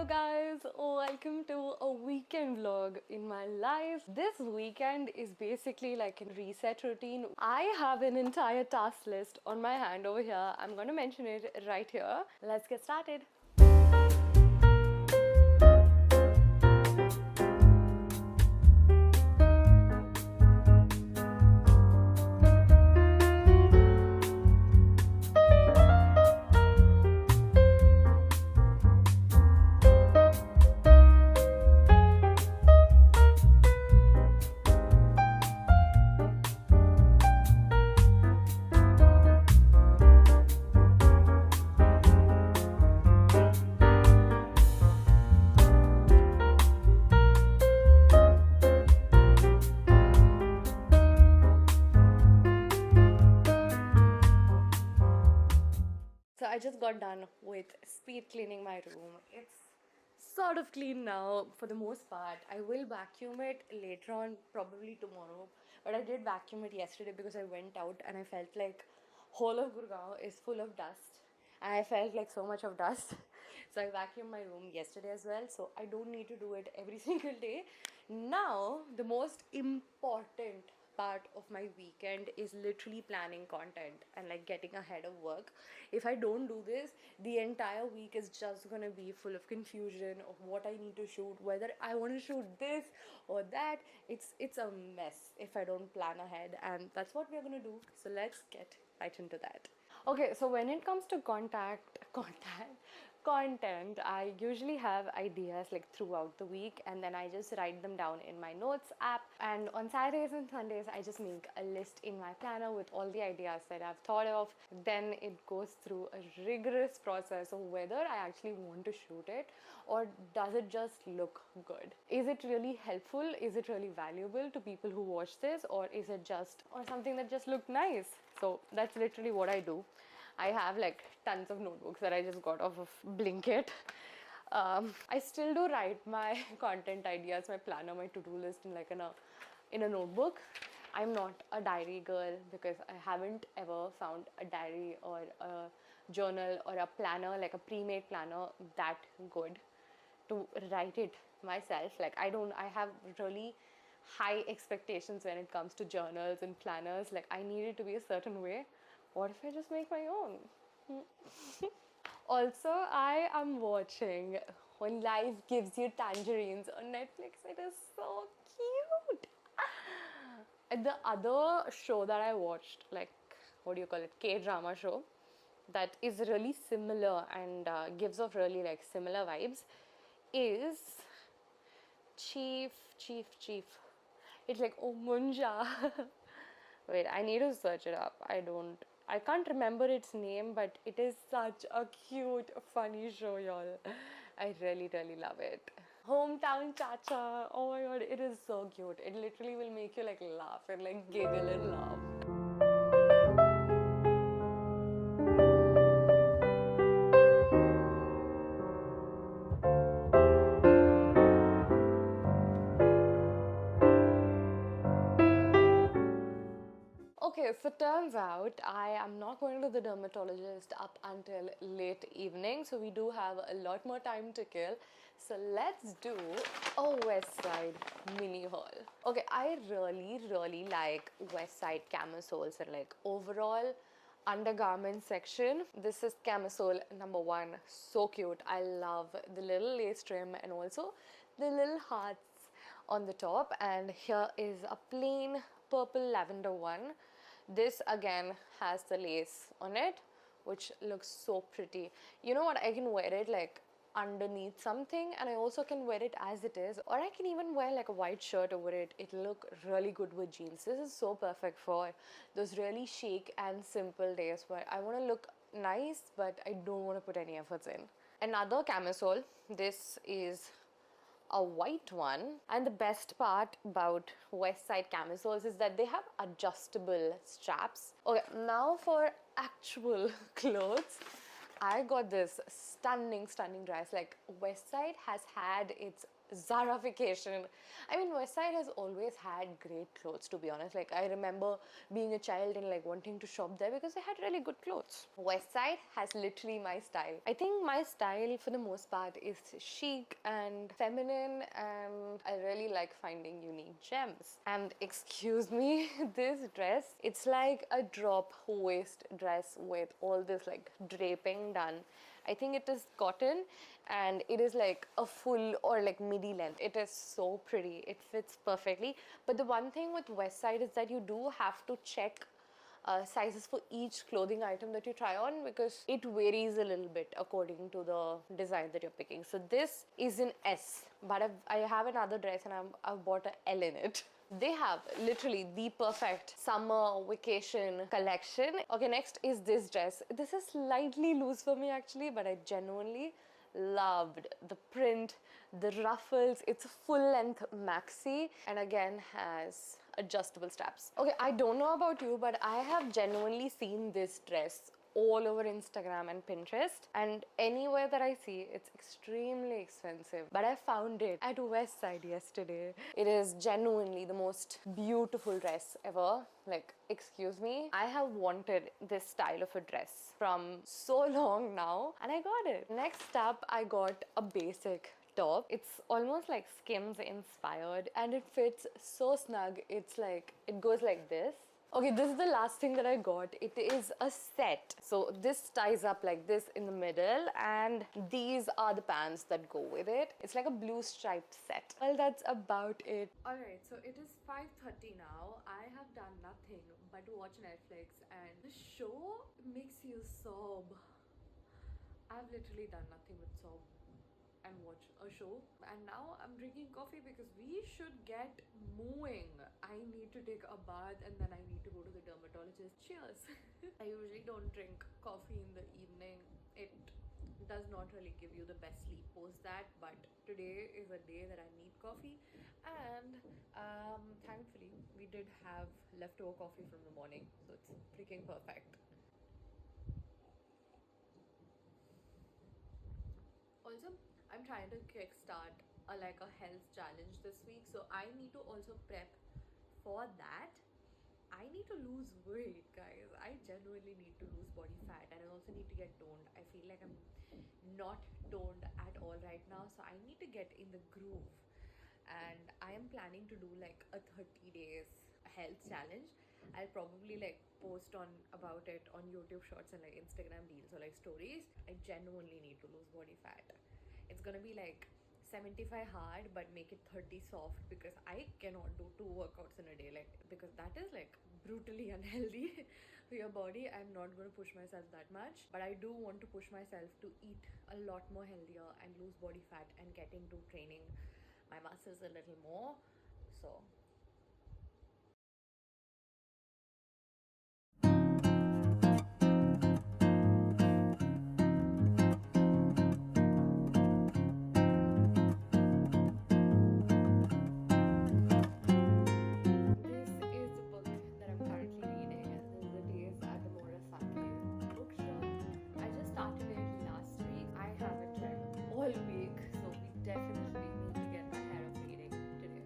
Hello guys, welcome to a weekend vlog in my life. This weekend is basically like a reset routine. I have an entire task list on my hand over here. I'm going to mention it right here. Let's get started. So I just got done with speed cleaning my room. It's sort of clean now for the most part. I will vacuum it later on, probably tomorrow. But I did vacuum it yesterday because I went out and I felt like whole of Gurgaon is full of dust. And I felt like so much of dust. So I vacuumed my room yesterday as well. So I don't need to do it every single day. Now, the most important part of my weekend is literally planning content and like getting ahead of work. If I don't do this, the entire week is just gonna be full of confusion of what I need to shoot, whether I want to shoot this or that. It's a mess if I don't plan ahead, and that's what we're gonna do. So let's get right into that. Okay, so when it comes to content, I usually have ideas like throughout the week, and then I just write them down in my notes app. And on Saturdays and Sundays, I just make a list in my planner with all the ideas that I've thought of. Then it goes through a rigorous process of whether I actually want to shoot it or does it just look good. Is it really helpful? Is it really valuable to people who watch this, or is it just or something that just looked nice? So that's literally what I do. I have like tons of notebooks that I just got off of Blinkit. I still do write my content ideas, my planner, my to-do list in a notebook. I'm not a diary girl because I haven't ever found a diary or a journal or a planner, like a pre-made planner, that good to write it myself. Like I have really high expectations when it comes to journals and planners. Like I need it to be a certain way. What if I just make my own? Also, I am watching When Life Gives You Tangerines on Netflix. It is so cute. And the other show that I watched, like, what do you call it, K-drama show, that is really similar and gives off really like similar vibes, is Chief. It's like Munja. Wait, I need to search it up. I can't remember its name, but it is such a cute, funny show, y'all. I really, really love it. Hometown Chacha. Oh my god, it is so cute. It literally will make you like laugh and like giggle and laugh. Okay, so turns out I am not going to the dermatologist up until late evening, so we do have a lot more time to kill. So let's do a West Side mini haul. Okay, I really like West Side camisoles and like overall undergarment section. This is camisole number 1. So cute. I love the little lace trim and also the little hearts on the top. And here is a plain purple lavender one. This again has the lace on it, which looks so pretty. You know what, I can wear it like underneath something, and I also can wear it as it is, or I can even wear like a white shirt over it. It'll look really good with jeans. This is so perfect for those really chic and simple days where I want to look nice but I don't want to put any efforts in. Another camisole. This is a white one, and the best part about West Side camisoles is that they have adjustable straps. Okay, now for actual clothes, I got this stunning dress. Like West Side has had its Zarafication. I mean, West Side has always had great clothes, to be honest. Like, I remember being a child and like wanting to shop there because they had really good clothes. West Side has literally my style. I think my style, for the most part, is chic and feminine, and I really like finding unique gems. And excuse me, this dress, it's like a drop waist dress with all this like draping done. I think it is cotton and it is like a full or like midi length. It is so pretty. It fits perfectly. But the one thing with West Side is that you do have to check sizes for each clothing item that you try on, because it varies a little bit according to the design that you're picking. So this is in S, but I have another dress and I've bought a L in it. They have literally the perfect summer vacation collection. Okay, next is this dress. This is slightly loose for me actually, but I genuinely loved the print, the ruffles. It's a full length maxi and again has adjustable straps. Okay, I don't know about you, but I have genuinely seen this dress all over Instagram and Pinterest, and anywhere that I see, it's extremely expensive. But I found it at West Side yesterday. It is genuinely the most beautiful dress ever. Like, excuse me, I have wanted this style of a dress from so long now, and I got it. Next up, I got a basic top. It's almost like Skims inspired and it fits so snug. It's like, it goes like this. Okay, this is the last thing that I got. It is a set. So this ties up like this in the middle and these are the pants that go with it. It's like a blue striped set. Well, that's about it. Alright, so it is 5:30 now. I have done nothing but watch Netflix and the show makes you sob. I've literally done nothing but sob and watch a show, and now I'm drinking coffee because we should get moving. I need to take a bath and then I need to go to the dermatologist. Cheers. I usually don't drink coffee in the evening. It does not really give you the best sleep post that, but today is a day that I need coffee, and thankfully we did have leftover coffee from the morning, so it's freaking perfect. Also, I'm trying to kickstart like a health challenge this week, so I need to also prep for that. I need to lose weight, guys. I genuinely need to lose body fat, and I also need to get toned. I feel like I'm not toned at all right now, so I need to get in the groove. And I am planning to do like a 30 days health challenge. I'll probably like post on about it on YouTube shorts and like Instagram reels or like stories. I genuinely need to lose body fat. It's gonna be like 75 hard but make it 30 soft, because I cannot do 2 workouts in a day, like, because that is like brutally unhealthy for your body. I'm not going to push myself that much, but I do want to push myself to eat a lot more healthier and lose body fat and get into training my muscles a little more. So this is the book that I'm currently reading. This is The Days at the Murasaki bookshop. I just started it last week. I haven't read all week, so we definitely need to get ahead of reading today.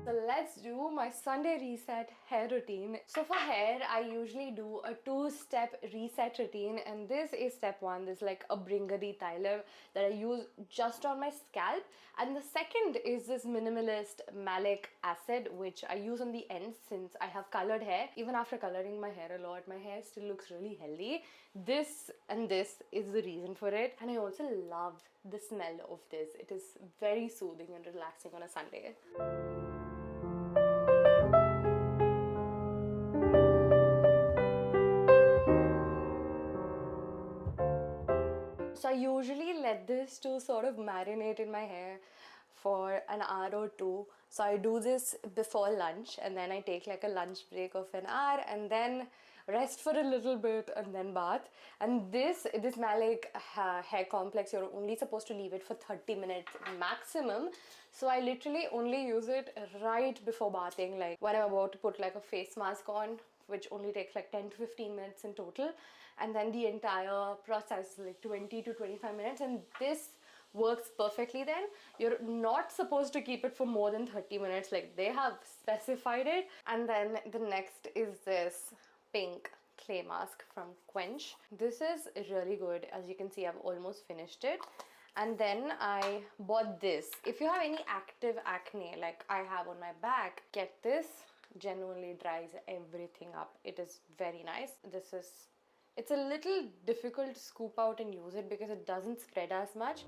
So let's do my Sunday reset hair routine. So for hair, I usually do a 2-step reset routine, and this is step 1. This is like a Bringari Tyler that I use just on my scalp, and the second is this minimalist malic acid, which I use on the ends since I have colored hair. Even after coloring my hair a lot, my hair still looks really healthy. This and this is the reason for it, and I also love the smell of this. It is very soothing and relaxing on a Sunday. So I usually let this to sort of marinate in my hair for an hour or two. So I do this before lunch, and then I take like a lunch break of an hour, and then rest for a little bit, and then bath. And this Malic hair complex, you're only supposed to leave it for 30 minutes maximum. So I literally only use it right before bathing, like when I'm about to put like a face mask on, which only takes like 10 to 15 minutes in total, and then the entire process is like 20 to 25 minutes, and this works perfectly. Then you're not supposed to keep it for more than 30 minutes, like they have specified it. And then the next is this pink clay mask from Quench. This is really good. As you can see, I've almost finished it. And then I bought this. If you have any active acne like I have on my back, get this. Genuinely dries everything up. It is very nice. It's a little difficult to scoop out and use it because it doesn't spread as much.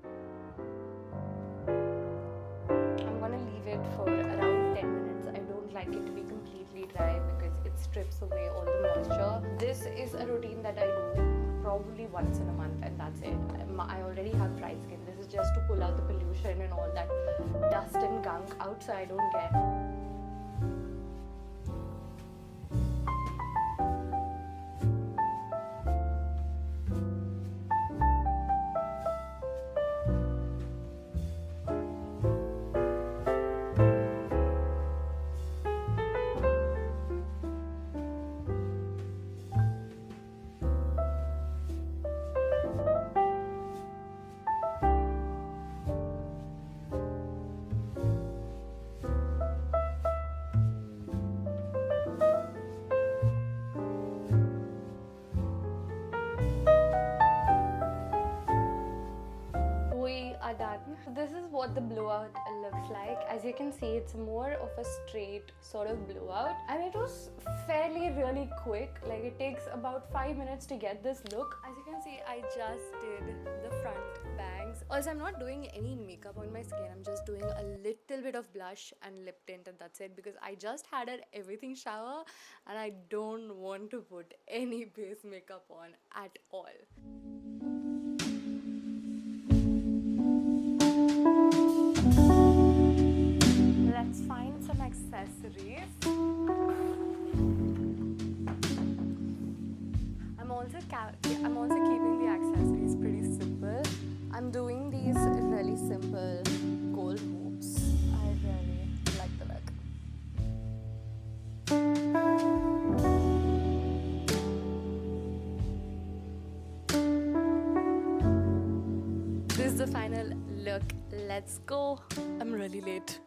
I'm gonna leave it for around 10 minutes. I don't like it to be completely dry because it strips away all the moisture. This is a routine that I do probably once in a month, and that's it. I already have dry skin. This is just to pull out the pollution and all that dust and gunk out so I don't get. Are done. So this is what the blowout looks like. As you can see, it's more of a straight sort of blowout, and it was fairly really quick. Like it takes about 5 minutes to get this look. As you can see, I just did the front bangs. Also, I'm not doing any makeup on my skin. I'm just doing a little bit of blush and lip tint, and that's it, because I just had an everything shower and I don't want to put any base makeup on at all. Let's find some accessories. I'm also keeping the accessories pretty simple. I'm doing these really simple gold hoops. I really like the look. This is the final look. Let's go. I'm really late.